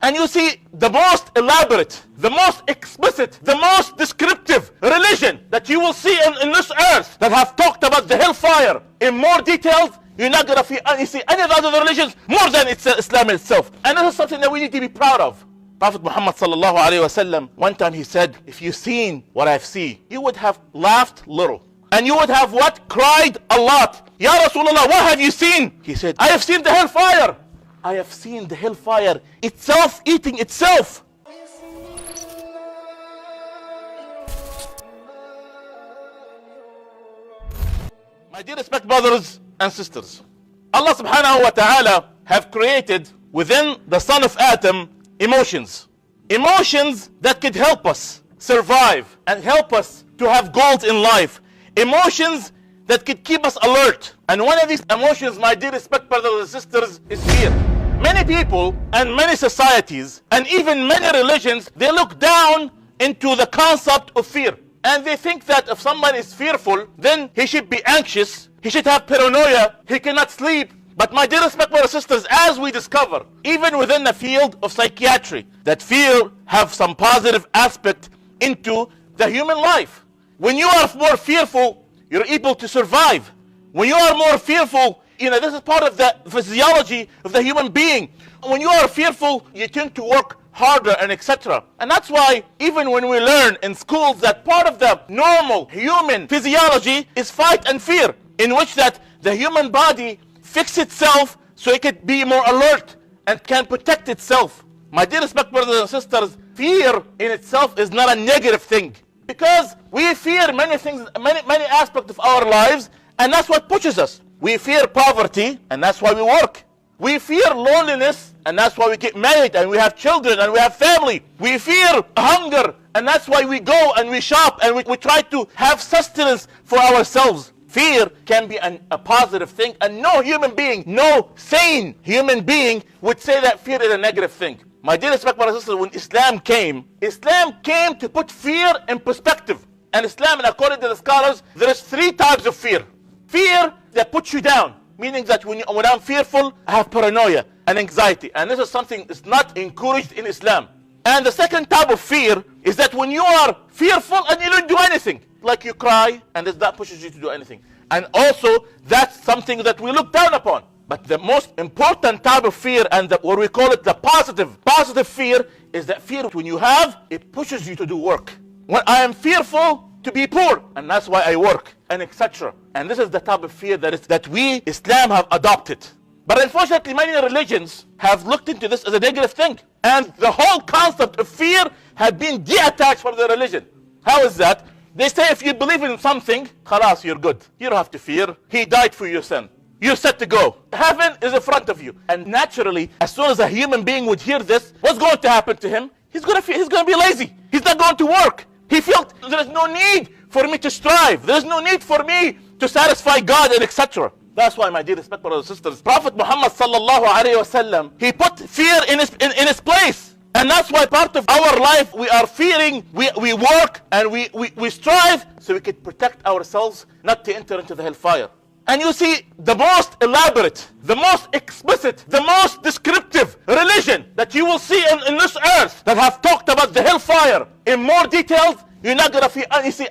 And you see the most elaborate, the most explicit, the most descriptive religion that you will see in this earth that have talked about the hellfire in more details. You're not going to see any of the other religions more than Islam itself. And this is something that we need to be proud of. Prophet Muhammad sallallahu alayhi wa sallam, one time he said, if you've seen what I've seen, you would have laughed little. And you would have what? Cried a lot. Ya Rasulullah, what have you seen? He said, I have seen the hellfire. I have seen the hellfire itself eating itself. My dear respect brothers and sisters, Allah subhanahu wa ta'ala have created within the son of Adam emotions. Emotions that could help us survive and help us to have goals in life. Emotions that could keep us alert. And one of these emotions, my dear respect brothers and sisters, is fear. Many people and many societies and even many religions, they look down into the concept of fear. And they think that if someone is fearful, then he should be anxious, he should have paranoia, he cannot sleep. But my dear respectful sisters, as we discover, even within the field of psychiatry, that fear have some positive aspect into the human life. When you are more fearful, you're able to survive. When you are more fearful, this is part of the physiology of the human being. When you are fearful, you tend to work harder and etc. And that's why even when we learn in schools that part of the normal human physiology is fight and fear, in which that the human body fix itself so it could be more alert and can protect itself. My dear respected brothers and sisters, fear in itself is not a negative thing, because we fear many things, many aspects of our lives, and that's what pushes us. We fear poverty, and that's why we work. We fear loneliness, and that's why we get married and we have children and we have family. We fear hunger, and that's why we go and we shop and we try to have sustenance for ourselves. Fear can be a positive thing, and no human being, no sane human being would say that fear is a negative thing. My dear respected brothers and sisters, when Islam came to put fear in perspective. And Islam, and according to the scholars, there is 3 types of fear. Fear that puts you down, meaning that when I'm fearful, I have paranoia and anxiety. And this is something that's not encouraged in Islam. And the second type of fear is that when you are fearful and you don't do anything, like you cry, and that pushes you to do anything. And also, that's something that we look down upon. But the most important type of fear, and what we call it the positive fear, is that fear when you have, it pushes you to do work. When I am fearful to be poor, and that's why I work, and etc. And this is the type of fear that we, Islam, have adopted. But unfortunately, many religions have looked into this as a negative thing. And the whole concept of fear has been detached from the religion. How is that? They say if you believe in something, khalas, you're good. You don't have to fear. He died for your sin. You're set to go. Heaven is in front of you. And naturally, as soon as a human being would hear this, what's going to happen to him? He's going to be lazy. He's not going to work. He felt there is no need for me to strive. There is no need for me to satisfy God and etc. That's why, my dear respected brothers and sisters, Prophet Muhammad sallallahu alayhi wa sallam, he put fear in his place. And that's why part of our life we are fearing, we work and we strive so we can protect ourselves not to enter into the hellfire. And you see the most elaborate, the most explicit, the most descriptive religion that you will see in this earth that have talked about the hellfire in more details. You're not going to see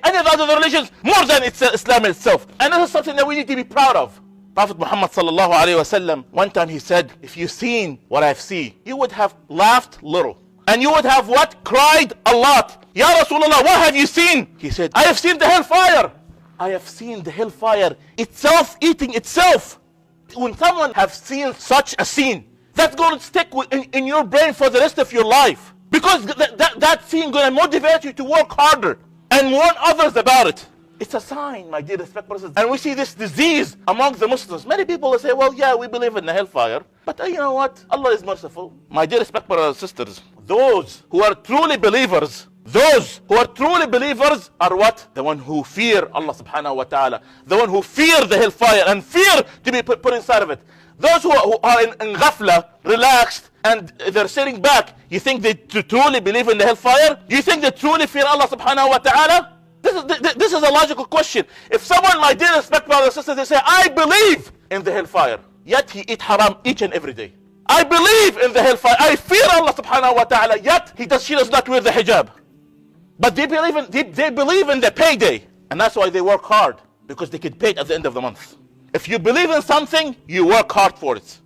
any of the other religions more than Islam itself. And this is something that we need to be proud of. Prophet Muhammad sallallahu alayhi wa sallam, one time he said, if you've seen what I've seen, you would have laughed little. And you would have what? Cried a lot. Ya Rasulullah, what have you seen? He said, I have seen the hellfire. I have seen the hellfire itself eating itself. When someone have seen such a scene, that's going to stick in your brain for the rest of your life. Because that scene going to motivate you to work harder and warn others about it. It's a sign, my dear respected brothers. And we see this disease among the Muslims. Many people will say, well, yeah, we believe in the hellfire. But you know what? Allah is merciful. My dear respected brothers and sisters, those who are truly believers, are what? The one who fear Allah subhanahu wa ta'ala. The one who fear the hellfire and fear to be put inside of it. Those who are in ghafla, relaxed, and they're sitting back, you think they truly believe in the hellfire? Do you think they truly fear Allah subhanahu wa ta'ala? This is a logical question. If someone, my dear respected brothers and sisters, they say, I believe in the hellfire, yet he eat haram each and every day. I believe in the hellfire. I fear Allah subhanahu wa ta'ala. Yet she does not wear the hijab. But they believe in the payday. And that's why they work hard. Because they get paid at the end of the month. If you believe in something, you work hard for it.